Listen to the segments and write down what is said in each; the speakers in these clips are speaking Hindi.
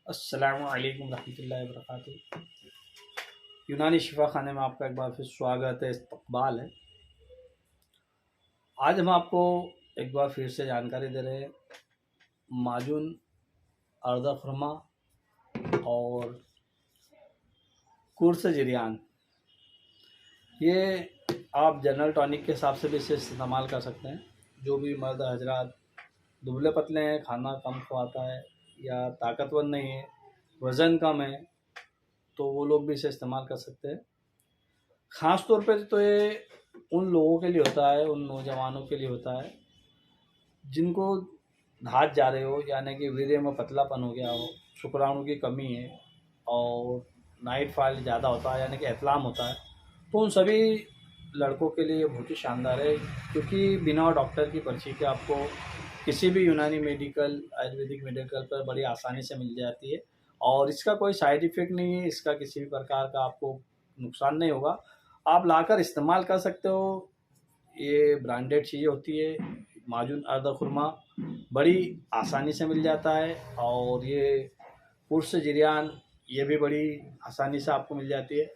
अस्सलामु अलैकुम रहमतुल्लाहि व बरकातुहू। यूनानी शिफा खाने में आपका एक बार फिर स्वागत है, इस्तकबाल है। आज हम आपको एक बार फिर से जानकारी दे रहे हैं माजून अर्दा खुरमा और कुर्स जिरियान। ये आप जनरल टॉनिक के हिसाब से भी इसे इस्तेमाल कर सकते हैं। जो भी मर्द हजरात दुबले पतले हैं, खाना कम खाता है या ताकतवर नहीं है, वज़न कम है, तो वो लोग भी इसे इस्तेमाल कर सकते हैं। ख़ास तौर पे तो ये उन लोगों के लिए होता है, उन नौजवानों के लिए होता है जिनको धात जा रहे हो, यानी कि वीर्य में पतलापन हो गया हो, शुक्राणु की कमी है और नाइट फॉल ज़्यादा होता है यानी कि एतलाम होता है, तो उन सभी लड़कों के लिए बहुत ही शानदार है। क्योंकि बिना डॉक्टर की पर्ची के आपको किसी भी यूनानी मेडिकल, आयुर्वेदिक मेडिकल पर बड़ी आसानी से मिल जाती है और इसका कोई साइड इफ़ेक्ट नहीं है, इसका किसी भी प्रकार का आपको नुकसान नहीं होगा। आप लाकर इस्तेमाल कर सकते हो। ये ब्रांडेड चीज़ें होती है। माजून अर्दा खुरमा बड़ी आसानी से मिल जाता है और ये पुर्स जिरियान ये भी बड़ी आसानी से आपको मिल जाती है।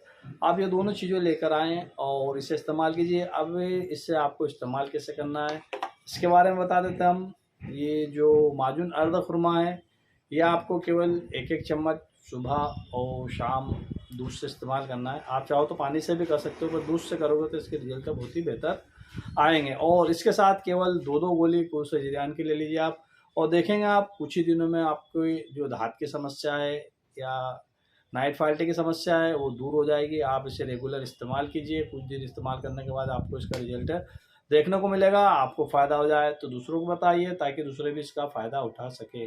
आप ये दोनों चीज़ें लेकर आएँ और इसे इस्तेमाल कीजिए। अब इससे आपको इस्तेमाल कैसे करना है इसके बारे में बता देते हैं हम। ये जो माजून अर्दा खुरमा है, ये आपको केवल एक एक चम्मच सुबह और शाम दूध से इस्तेमाल करना है। आप चाहो तो पानी से भी कर सकते हो, पर दूध से करोगे तो इसके रिजल्ट बहुत ही बेहतर आएंगे। और इसके साथ केवल दो दो गोली कुर्स जिरियान की ले लीजिए आप, और देखेंगे आप कुछ ही दिनों में आपको जो दाँत की समस्या है या नाइट फॉल्टी की समस्या है वो दूर हो जाएगी। आप इसे रेगुलर इस्तेमाल कीजिए। कुछ दिन इस्तेमाल करने के बाद आपको इसका रिजल्ट देखने को मिलेगा। आपको फ़ायदा हो जाए तो दूसरों को बताइए ताकि दूसरे भी इसका फ़ायदा उठा सके।